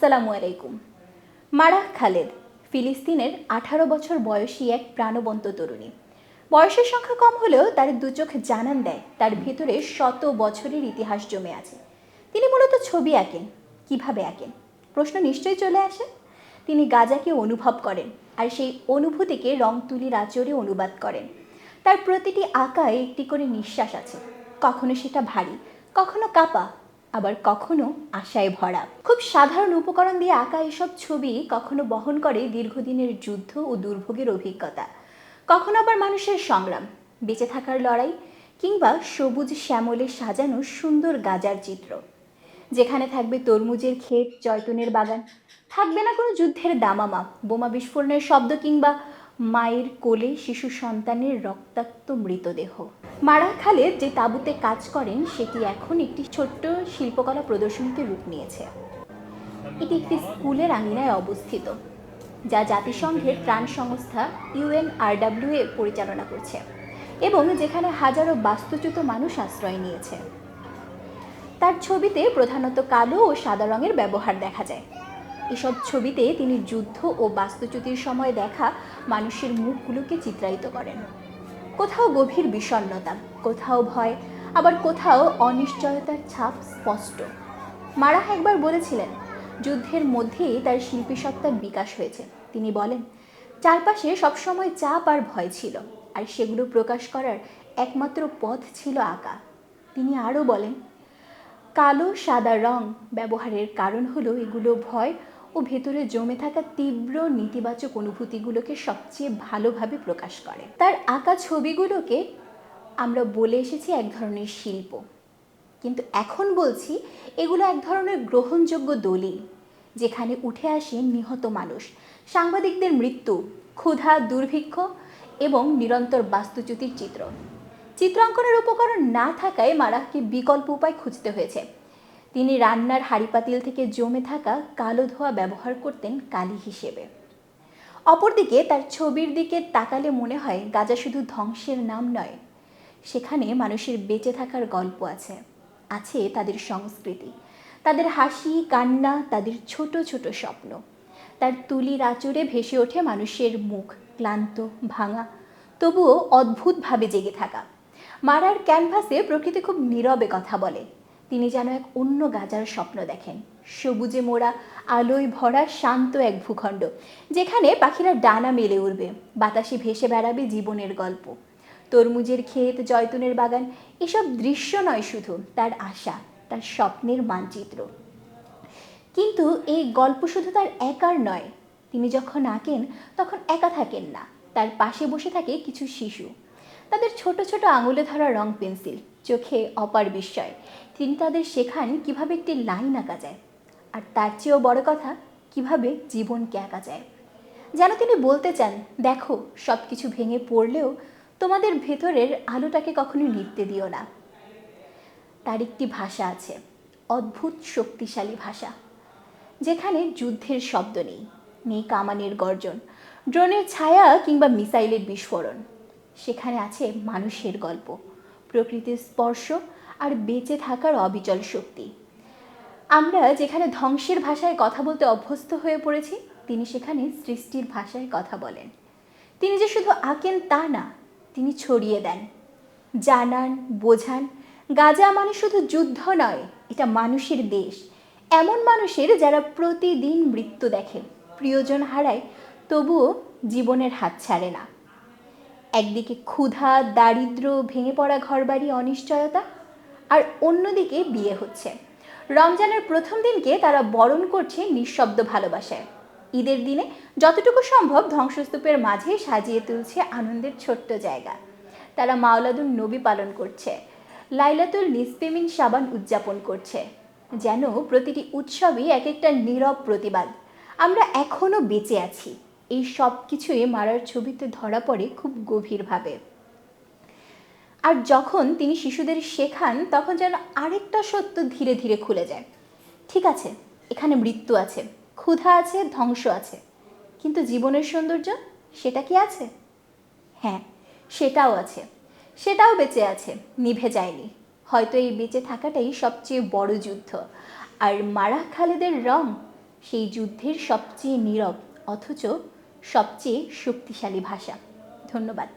আসসালামু আলাইকুম। মারাহ খালেদ ফিলিস্তিনের 18 বছর বয়সী এক প্রাণবন্ত তরুণী। বয়সের সংখ্যা কম হলেও তার দুচোখ জানান দেয় তার ভেতরে শত বছরের ইতিহাস জমে আছে। তিনি মূলত ছবি আঁকেন। কিভাবে আঁকেন? প্রশ্ন নিশ্চয়ই চলে আসে। তিনি গাজাকে অনুভব করেন আর সেই অনুভূতিকে রং তুলির আঁচড়ে অনুবাদ করেন। তার প্রতিটি আঁকায় একটি করে নিঃশ্বাস আছে। কখনো সেটা ভারী, কখনো কাপা, আবার কখনো আশায় ভরা। খুব সাধারণ উপকরণ দিয়ে আঁকা এসব ছবি কখনো বহন করে দীর্ঘদিনের যুদ্ধ ও দুর্ভোগের অভিজ্ঞতা, কখনো আবার মানুষের সংগ্রাম, বেঁচে থাকার লড়াই, কিংবা সবুজ শ্যামলে সাজানো সুন্দর গাজার চিত্র, যেখানে থাকবে তরমুজের ক্ষেত, জয়তুনের বাগান। থাকবে না কোনো যুদ্ধের দামামা, বোমা বিস্ফোরণের শব্দ, কিংবা মায়ের কোলে শিশু সন্তানের রক্তাক্ত মৃতদেহ। মারাহ খালেদ যে তাঁবুতে কাজ করেন সেটি এখন একটি ছোট্ট শিল্পকলা প্রদর্শনীতে রূপ নিয়েছে। এটি একটি স্কুলের আঙিনায় অবস্থিত, যা জাতিসংঘের ত্রাণ সংস্থা UNRWA পরিচালনা করছে এবং যেখানে হাজারো বাস্তুচ্যুত মানুষ আশ্রয় নিয়েছে। তার ছবিতে প্রধানত কালো ও সাদা রঙের ব্যবহার দেখা যায়। এসব ছবিতে তিনি যুদ্ধ ও বাস্তুচ্যুতির সময় দেখা মানুষের মুখগুলোকে চিত্রায়িত করেন। কোথাও গভীর বিষণ্ণতা, কোথাও ভয়, আবার কোথাও অনিশ্চয়তার ছাপ স্পষ্ট। মারাহ একবার বলেছিলেন, যুদ্ধের মধ্যেই তার শিল্পী সত্তার বিকাশ হয়েছে। তিনি বলেন, চারপাশে সবসময় চাপ আর ভয় ছিল, আর সেগুলো প্রকাশ করার একমাত্র পথ ছিল আঁকা। তিনি আরও বলেন, কালো সাদা রং ব্যবহারের কারণ হলো এগুলো ভয় ও ভেতরে জমে থাকা তীব্র নেতিবাচক অনুভূতিগুলোকে সবচেয়ে ভালোভাবে প্রকাশ করে। তার আঁকা ছবিগুলোকে আমরা বলে এসেছি এক ধরনের শিল্প, কিন্তু এখন বলছি এগুলো এক ধরনের গ্রহণযোগ্য দলিল, যেখানে উঠে আসে নিহত মানুষ, সাংবাদিকদের মৃত্যু, ক্ষুধা, দুর্ভিক্ষ এবং নিরন্তর বাস্তুচ্যুতির চিত্র। চিত্রাঙ্কনের উপকরণ না থাকায় মারাহকে বিকল্প উপায় খুঁজতে হয়েছে। তিনি রান্নার হাঁড়িপাতিল থেকে জমে থাকা কালো ধোঁয়া ব্যবহার করতেন কালি হিসেবে। অপরদিকে তার ছবির দিকে তাকালে মনে হয় গাজা শুধু ধ্বংসের নাম নয়, সেখানে মানুষের বেঁচে থাকার গল্প আছে, আছে তাদের সংস্কৃতি, তাদের হাসি কান্না, তাদের ছোট ছোট স্বপ্ন। তার তুলির আঁচড়ে ভেসে ওঠে মানুষের মুখ, ক্লান্ত, ভাঙা, তবুও অদ্ভুতভাবে জেগে থাকা। মারার ক্যানভাসে প্রকৃতি খুব নীরবে কথা বলে। তিনি যেন এক অন্য গাজার স্বপ্ন দেখেন, সবুজে মোড়া, আলোয় ভরা শান্ত এক ভূখণ্ড, যেখানে পাখিরা ডানা মেলে উঠবে, বাতাসে ভেসে বেড়াবে জীবনের গল্প। তরমুজের ক্ষেত, জয়তুনের বাগান, এসব দৃশ্য নয় শুধু, তার আশা, তার স্বপ্নের মানচিত্র। কিন্তু এই গল্প শুধু তার একার নয়। তিনি যখন আঁকেন তখন একা থাকেন না, তার পাশে বসে থাকে কিছু শিশু। তাদের ছোট ছোট আঙুলে ধরা রং পেন্সিল, চোখে অপার বিস্ময়। তিনি তাদের শেখান কিভাবে একটি লাইন আঁকা যায়, আর তার চেয়েও বড় কথা, কিভাবে জীবনকে আঁকা যায়। যেন তিনি বলতে চান, দেখো, সব কিছু ভেঙে পড়লেও তোমাদের ভেতরের আলোটাকে কখনো নিভতে দিও না। তার একটি ভাষা আছে, অদ্ভুত শক্তিশালী ভাষা, যেখানে যুদ্ধের শব্দ নেই, নেই কামানের গর্জন, ড্রোনের ছায়া কিংবা মিসাইলের বিস্ফোরণ। সেখানে আছে মানুষের গল্প, প্রকৃতির স্পর্শ আর বেঁচে থাকার অবিচল শক্তি। আমরা যেখানে ধ্বংসের ভাষায় কথা বলতে অভ্যস্ত হয়ে পড়েছি, তিনি সেখানে সৃষ্টির ভাষায় কথা বলেন। তিনি যে শুধু আঁকেন তা না, তিনি ছড়িয়ে দেন, জানান, বোঝান, গাজা মানে শুধু যুদ্ধ নয়, এটা মানুষের দেশ। এমন মানুষের যারা প্রতিদিন মৃত্যু দেখে, প্রিয়জন হারায়, তবুও জীবনের হাত ছাড়ে না। একদিকে ক্ষুধা, দারিদ্র্য, ভেঙে পড়া ঘরবাড়ি, অনিশ্চয়তা, আর অন্যদিকে বিয়ে হচ্ছে। রমজানের প্রথম দিনকে তারা বরণ করছে নিঃশব্দ ভালোবাসায়। ঈদের দিনে যতটুকু সম্ভব ধ্বংসস্তূপের মাঝে সাজিয়ে তুলছে আনন্দের ছোট্ট জায়গা। তারা মাওলাদুন নবী পালন করছে, লাইলাতুল নিসপেমিন সাবান উদযাপন করছে, যেন প্রতিটি উৎসবই এক একটা নীরব প্রতিবাদ। আমরা এখনো বেঁচে আছি, এই সব কিছুই মারার ছবিতে ধরা পড়ে খুব গভীরভাবে। আর যখন তিনি শিশুদের শেখান, তখন যেন আরেকটা সত্য ধীরে ধীরে খুলে যায়। ঠিক আছে, এখানে মৃত্যু আছে, ক্ষুধা আছে, ধ্বংস আছে, কিন্তু জীবনের সৌন্দর্য, সেটা কি আছে? হ্যাঁ, সেটাও আছে, সেটাও বেঁচে আছে, নিভে যায়নি। হয়তো এই বেঁচে থাকাটাই সবচেয়ে বড় যুদ্ধ। আর মারাহ খালেদের রং, সেই যুদ্ধের সবচেয়ে নীরব অথচ সবচেয়ে শক্তিশালী ভাষা। ধন্যবাদ।